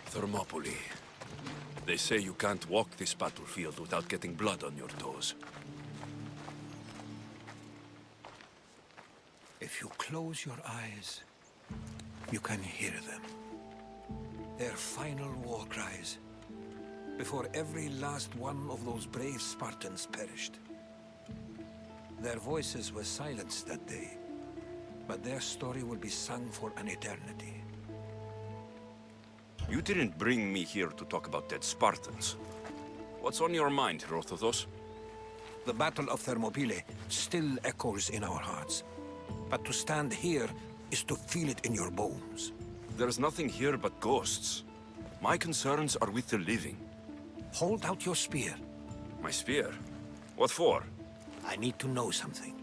Thermopylae. They say you can't walk this battlefield without getting blood on your toes. If you close your eyes, you can hear them. Their final war cries, before every last one of those brave Spartans perished. Their voices were silenced that day, but their story will be sung for an eternity. You didn't bring me here to talk about dead Spartans. What's on your mind, Herodotus? The Battle of Thermopylae still echoes in our hearts. But to stand here is to feel it in your bones. There's nothing here but ghosts. My concerns are with the living. Hold out your spear. My spear? What for? I need to know something.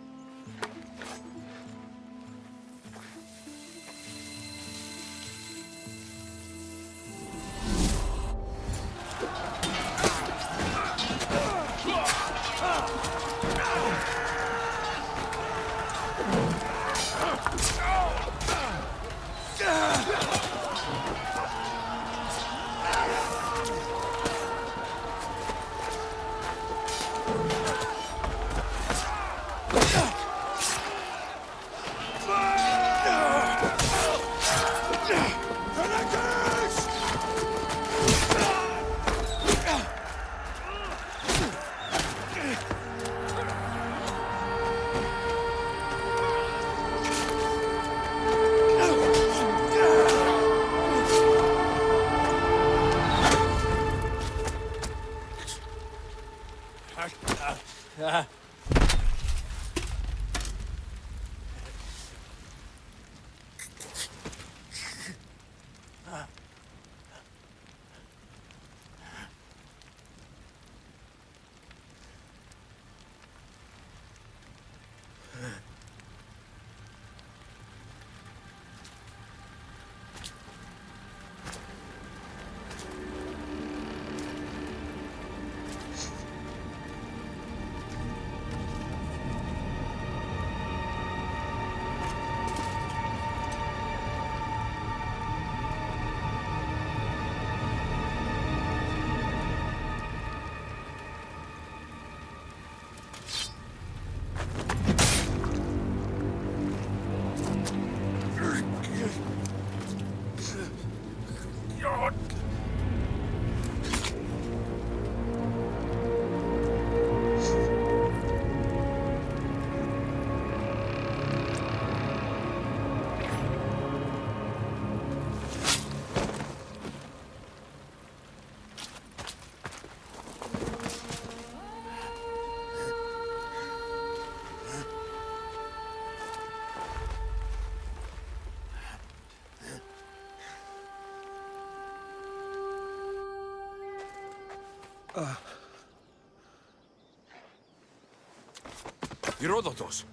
Herodotus!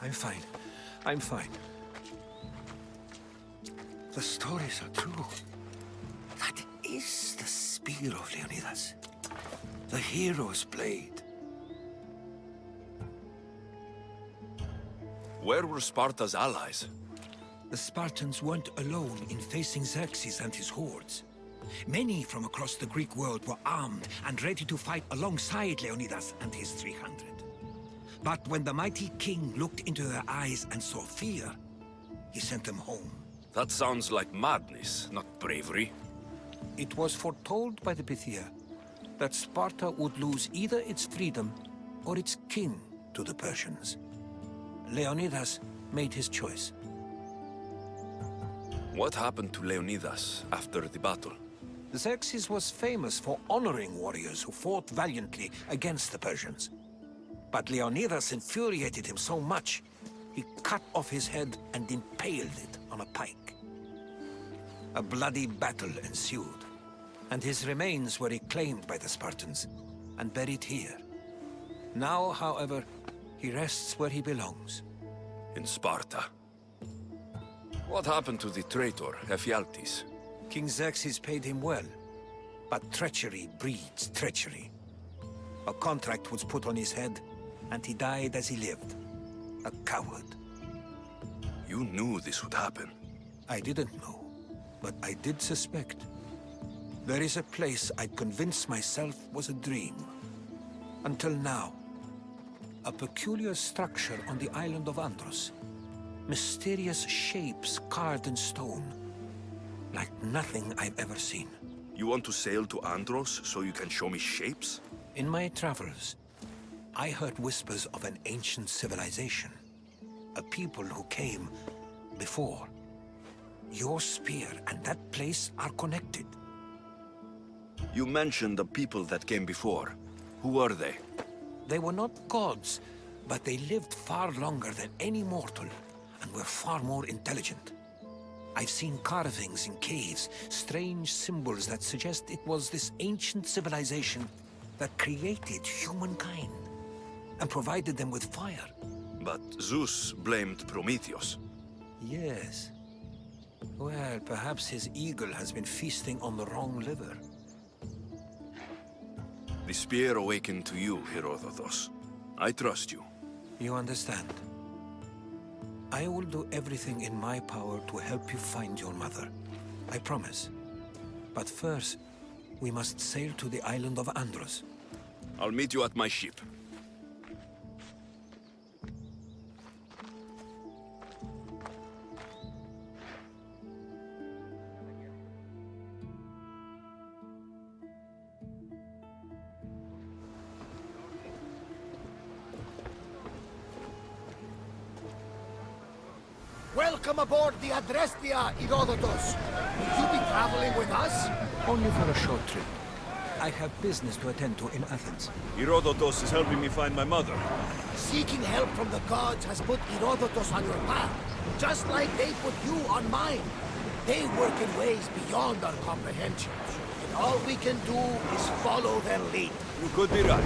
I'm fine. I'm fine. The stories are true. That is the spear of Leonidas. The hero's blade. Where were Sparta's allies? The Spartans weren't alone in facing Xerxes and his hordes. Many from across the Greek world were armed and ready to fight alongside Leonidas and his 300. But when the mighty king looked into their eyes and saw fear, he sent them home. That sounds like madness, not bravery. It was foretold by the Pythia that Sparta would lose either its freedom or its king to the Persians. Leonidas made his choice. What happened to Leonidas after the battle? Xerxes was famous for honoring warriors who fought valiantly against the Persians. But Leonidas infuriated him so much, he cut off his head and impaled it on a pike. A bloody battle ensued, and his remains were reclaimed by the Spartans and buried here. Now, however, he rests where he belongs. In Sparta. What happened to the traitor, Ephialtes? King Xerxes paid him well, but treachery breeds treachery. A contract was put on his head, and he died as he lived. A coward. You knew this would happen. I didn't know, but I did suspect. There is a place I'd convinced myself was a dream. Until now. A peculiar structure on the island of Andros. Mysterious shapes carved in stone. Like nothing I've ever seen. You want to sail to Andros so you can show me shapes? In my travels, I heard whispers of an ancient civilization. A people who came before. Your spear and that place are connected. You mentioned the people that came before. Who were they? They were not gods, but they lived far longer than any mortal, and were far more intelligent. I've seen carvings in caves, strange symbols that suggest it was this ancient civilization that created humankind, and provided them with fire. But Zeus blamed Prometheus. Yes. Well, perhaps his eagle has been feasting on the wrong liver. The spear awakened to you, Herodotus. I trust you. You understand? I will do everything in my power to help you find your mother. I promise. But first, we must sail to the island of Andros. I'll meet you at my ship. Welcome aboard the Adrestia, Herodotus. Will you be traveling with us? Only for a short trip. I have business to attend to in Athens. Herodotus is helping me find my mother. Seeking help from the gods has put Herodotus on your path, just like they put you on mine. They work in ways beyond our comprehension, and all we can do is follow their lead. You could be right.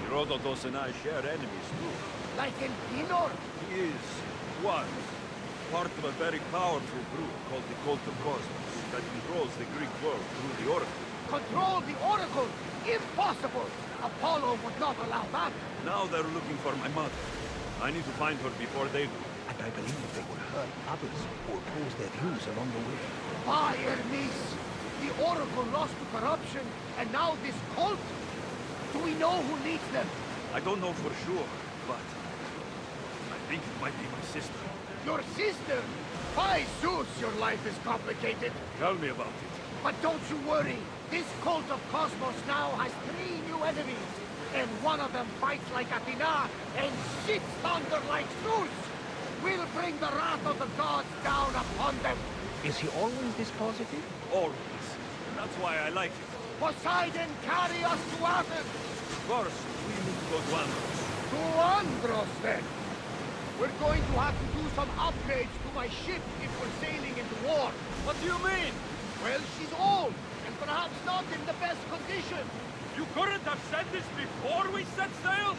Herodotus and I share enemies too. Like in Pinor? He was part of a very powerful group called the Cult of Cosmos that controls the Greek world through the Oracle. Control the Oracle? Impossible! Apollo would not allow that. Now they're looking for my mother. I need to find her before they do. And I believe they will hurt others who oppose their views along the way. By Hermes! The Oracle lost to corruption, and now this cult? Do we know who leads them? I don't know for sure, but I think it might be my sister. Your sister? By Zeus, your life is complicated. Tell me about it. But don't you worry. This cult of Cosmos now has 3 new enemies. And one of them fights like Athena and shits thunder like Zeus. We'll bring the wrath of the gods down upon them. Is he always this positive? Always. That's why I like it. Poseidon, carry us to Athens. First, we need to go to Andros. To Andros, then. We're going to have to do some upgrades to my ship if we're sailing into war. What do you mean? Well, she's old, and perhaps not in the best condition. You couldn't have said this before we set sail?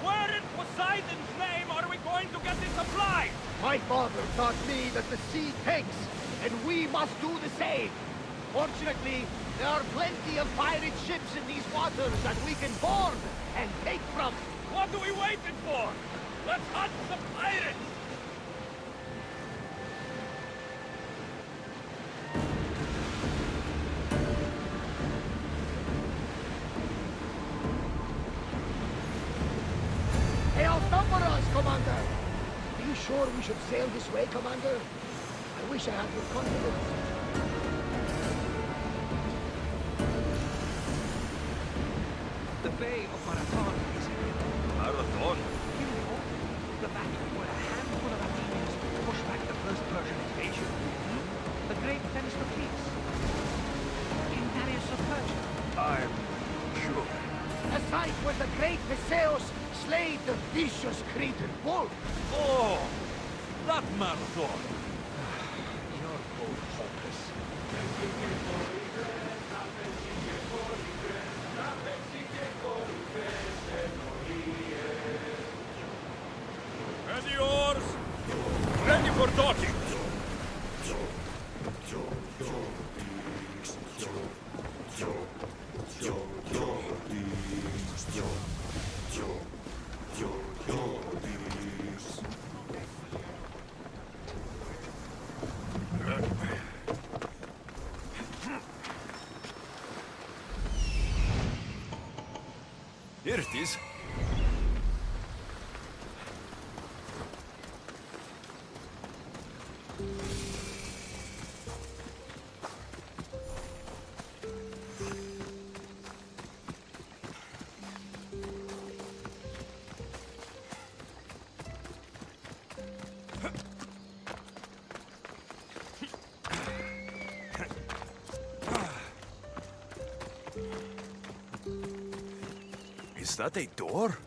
Where in Poseidon's name are we going to get the supply? My father taught me that the sea takes, and we must do the same. Fortunately, there are plenty of pirate ships in these waters that we can board and take from. What are we waiting for? Let's hunt the pirates! They outnumber us, Commander! Are you sure we should sail this way, Commander? I wish I had your confidence. The Bay of Marathon is here. Marathon? You know, the battle where a handful of Athenians pushed back the first Persian invasion. The great Themistocles. King Darius of Persia. I'm sure. A site where the great Theseus slayed the vicious Cretan bull. Oh! That marathon! You're both hopeless. Ready oars! Ready for docking! Here it is. Is that a door?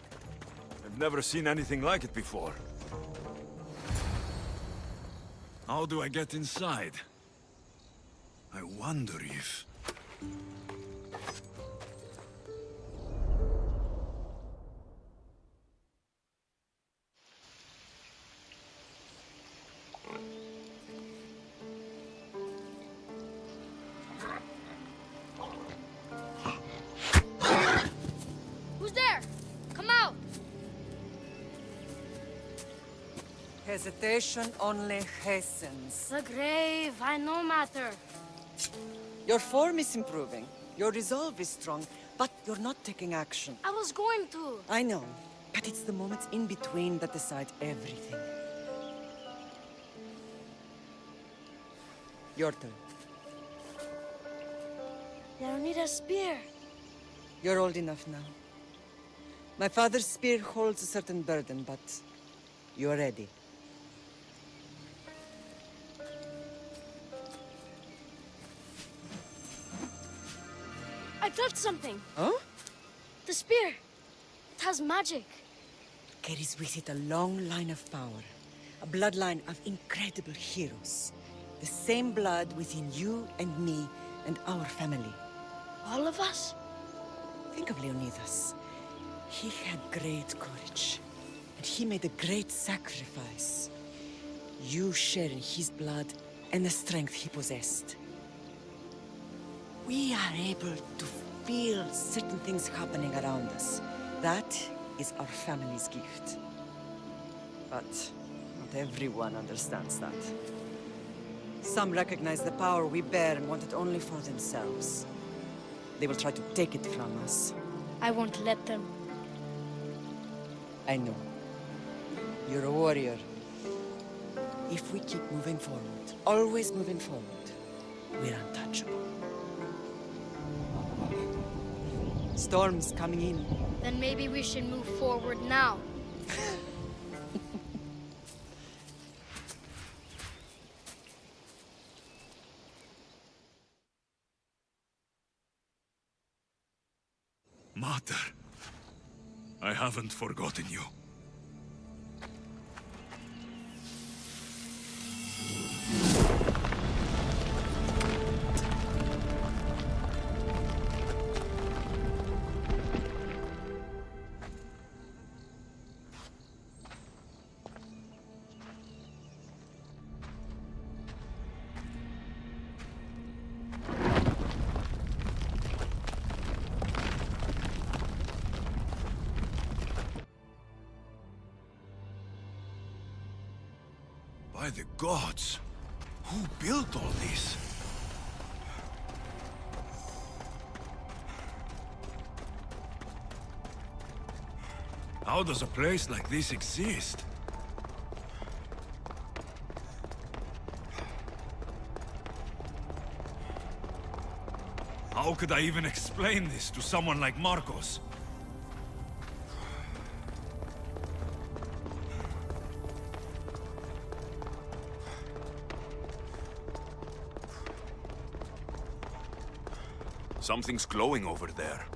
I've never seen anything like it before. How do I get inside? I wonder if... Who's there? Come out! Hesitation only hastens. The grave, I no matter. Your form is improving. Your resolve is strong, but you're not taking action. I was going to. I know, but it's the moments in between that decide everything. Your turn. I need a spear. You're old enough now. My father's spear holds a certain burden, but you're ready. I touched something. Huh? The spear. It has magic. Carries with it a long line of power. A bloodline of incredible heroes. The same blood within you and me and our family. All of us? Think of Leonidas. He had great courage. And he made a great sacrifice. You share in his blood and the strength he possessed. We are able to feel certain things happening around us. That is our family's gift. But not everyone understands that. Some recognize the power we bear and want it only for themselves. They will try to take it from us. I won't let them. I know. You're a warrior. If we keep moving forward, always moving forward, we're untouchable. Storm's coming in. Then maybe we should move forward now. Mater, I haven't forgotten you. By the gods! Who built all this? How does a place like this exist? How could I even explain this to someone like Marcos? Something's glowing over there.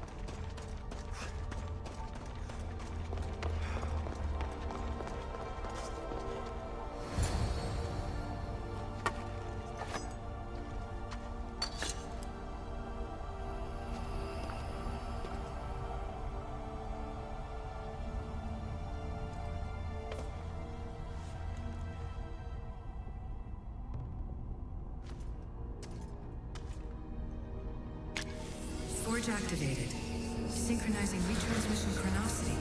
Forge activated. Synchronizing retransmission chronicity.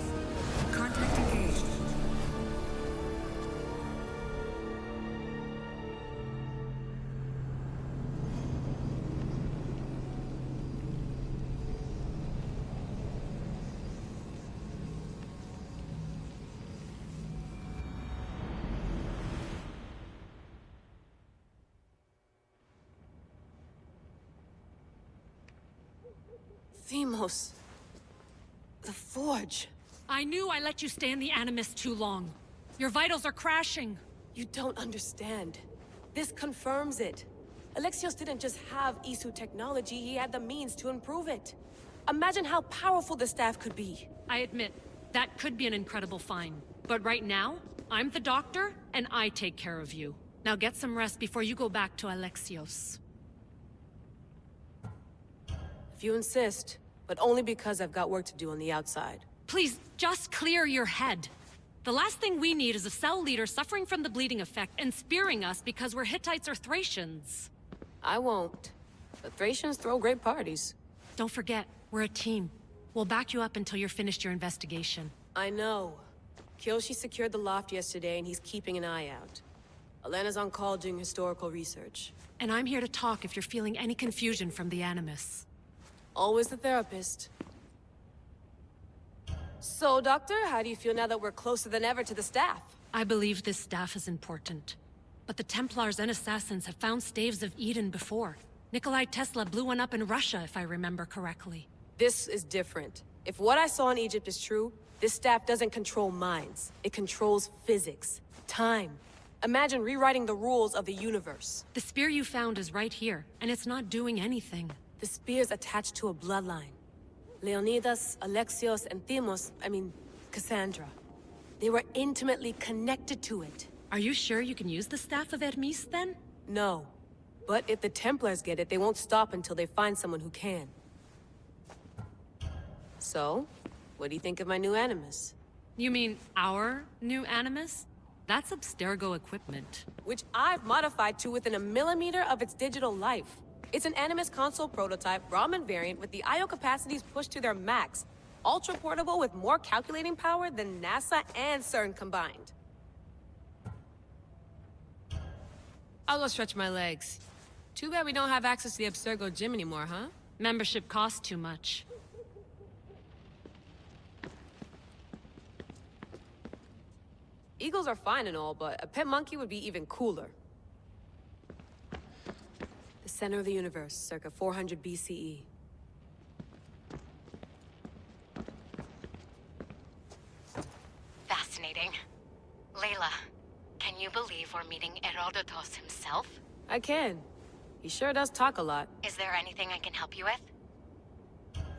Contact engaged. Themos. The Forge. I knew I let you stay in the Animus too long. Your vitals are crashing. You don't understand. This confirms it. Alexios didn't just have Isu technology, he had the means to improve it. Imagine how powerful the staff could be. I admit, that could be an incredible find. But right now, I'm the doctor, and I take care of you. Now get some rest before you go back to Alexios. If you insist, but only because I've got work to do on the outside. Please, just clear your head. The last thing we need is a cell leader suffering from the bleeding effect and spearing us because we're Hittites or Thracians. I won't. But Thracians throw great parties. Don't forget, we're a team. We'll back you up until you're finished your investigation. I know. Kyoshi secured the loft yesterday and he's keeping an eye out. Elena's on call doing historical research. And I'm here to talk if you're feeling any confusion from the Animus. Always the therapist. So, Doctor, how do you feel now that we're closer than ever to the staff? I believe this staff is important. But the Templars and Assassins have found staves of Eden before. Nikolai Tesla blew one up in Russia, if I remember correctly. This is different. If what I saw in Egypt is true, this staff doesn't control minds. It controls physics, time. Imagine rewriting the rules of the universe. The spear you found is right here, and it's not doing anything. The spear's attached to a bloodline. Leonidas, Alexios, and Cassandra. They were intimately connected to it. Are you sure you can use the Staff of Hermes, then? No. But if the Templars get it, they won't stop until they find someone who can. So, what do you think of my new Animus? You mean our new Animus? That's Abstergo equipment. Which I've modified to within a millimeter of its digital life. It's an Animus console prototype, Raman variant, with the I/O capacities pushed to their max. Ultra-portable with more calculating power than NASA and CERN combined. I'll go stretch my legs. Too bad we don't have access to the Abstergo gym anymore, huh? Membership costs too much. Eagles are fine and all, but a pet monkey would be even cooler. The center of the universe, circa 400 BCE. Fascinating. Layla, can you believe we're meeting Herodotus himself? I can. He sure does talk a lot. Is there anything I can help you with?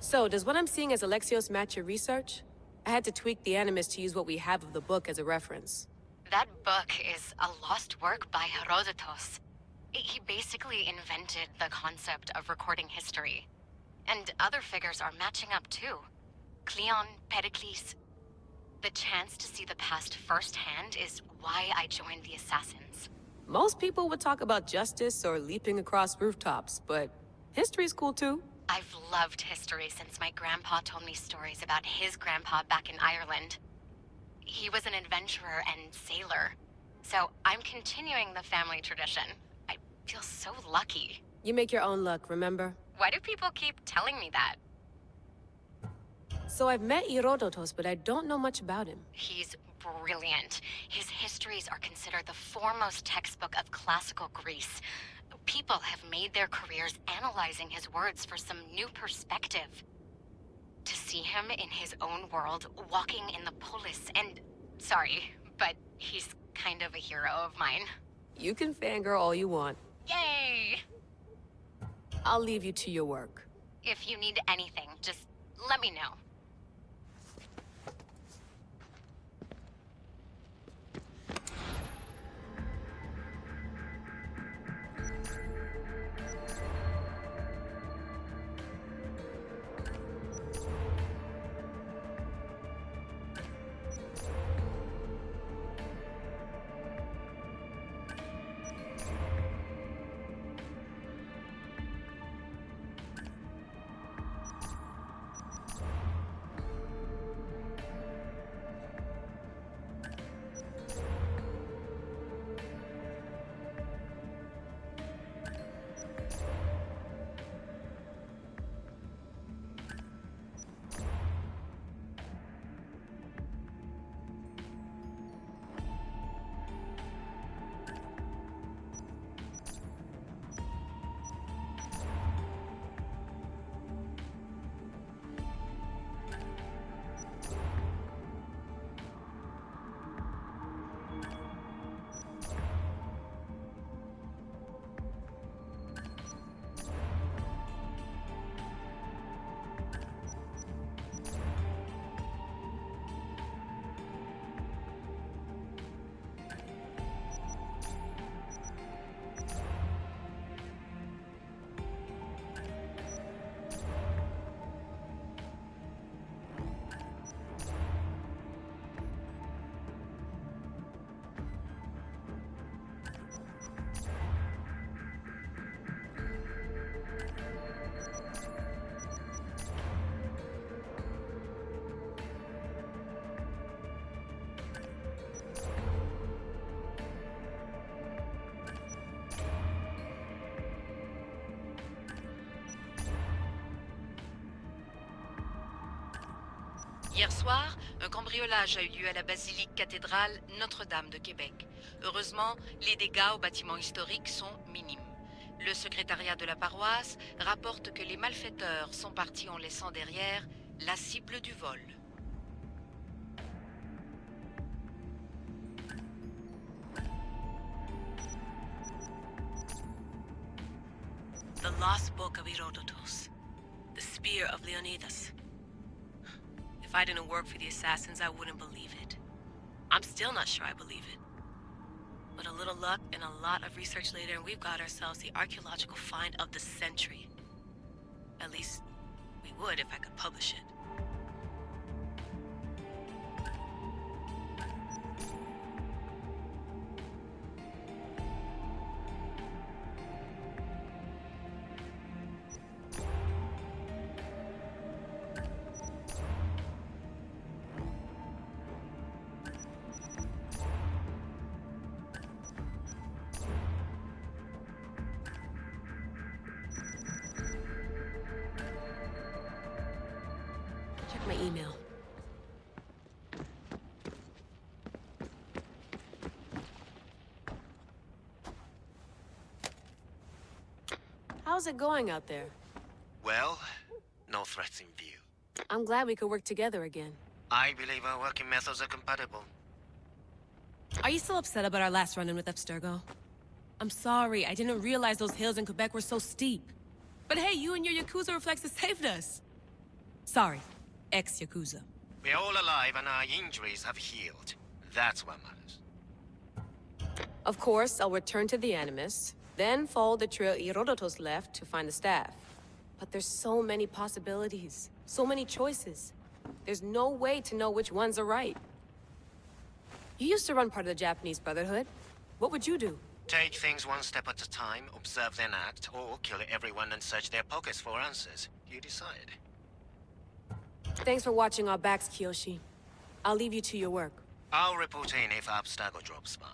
So, does what I'm seeing as Alexios match your research? I had to tweak the Animus to use what we have of the book as a reference. That book is a lost work by Herodotus. He basically invented the concept of recording history. And other figures are matching up too. Cleon, Pericles. The chance to see the past firsthand is why I joined the Assassins. Most people would talk about justice or leaping across rooftops, but history's cool too. I've loved history since my grandpa told me stories about his grandpa back in Ireland. He was an adventurer and sailor, so I'm continuing the family tradition. I feel so lucky. You make your own luck, remember? Why do people keep telling me that? So I've met Herodotus, but I don't know much about him. He's brilliant. His histories are considered the foremost textbook of classical Greece. People have made their careers analyzing his words for some new perspective. To see him in his own world, walking in the polis, and... Sorry, but he's kind of a hero of mine. You can fangirl all you want. Yay! I'll leave you to your work. If you need anything, just let me know. Hier soir, un cambriolage a eu lieu à la basilique cathédrale Notre-Dame de Québec. Heureusement, les dégâts au bâtiment historique sont minimes. Le secrétariat de la paroisse rapporte que les malfaiteurs sont partis en laissant derrière la cible du vol. The Lost Book of Herodotus. The Spear of Leonidas. If I didn't work for the assassins, I wouldn't believe it. I'm still not sure I believe it. But a little luck and a lot of research later, and we've got ourselves the archaeological find of the century. At least, we would if I could publish it. Check my email. How's it going out there? Well, no threats in view. I'm glad we could work together again. I believe our working methods are compatible. Are you still upset about our last run-in with Abstergo? I'm sorry, I didn't realize those hills in Quebec were so steep. But hey, you and your Yakuza reflexes saved us. Sorry, ex-Yakuza. We're all alive and our injuries have healed. That's what matters. Of course, I'll return to the Animus, then follow the trail Herodotus left to find the staff. But there's so many possibilities, so many choices. There's no way to know which ones are right. You used to run part of the Japanese Brotherhood. What would you do? Take things one step at a time, observe then act, or kill everyone and search their pockets for answers. You decide. Thanks for watching our backs, Kiyoshi. I'll leave you to your work. I'll report in if Abstergo drops by.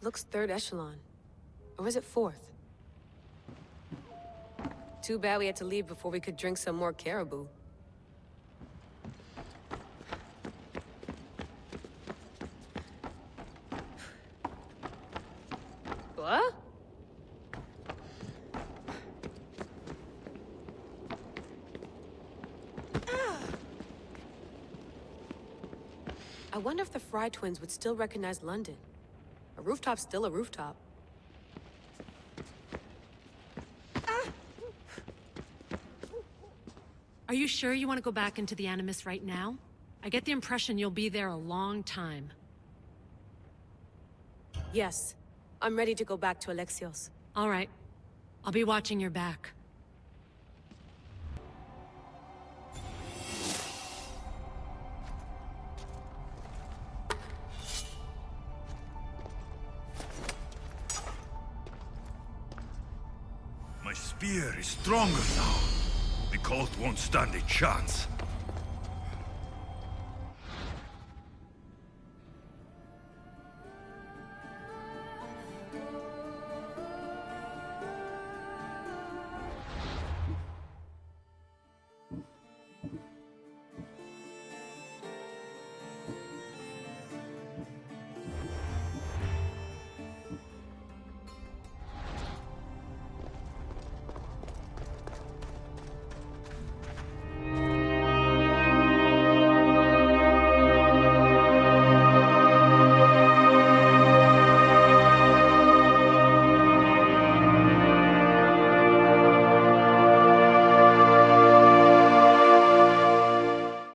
Looks third echelon. Or is it fourth? Too bad we had to leave before we could drink some more caribou. What? I wonder if the Fry twins would still recognize London. A rooftop's still a rooftop. Are you sure you want to go back into the Animus right now? I get the impression you'll be there a long time. Yes. I'm ready to go back to Alexios. All right. I'll be watching your back. My spear is stronger now. The cult won't stand a chance.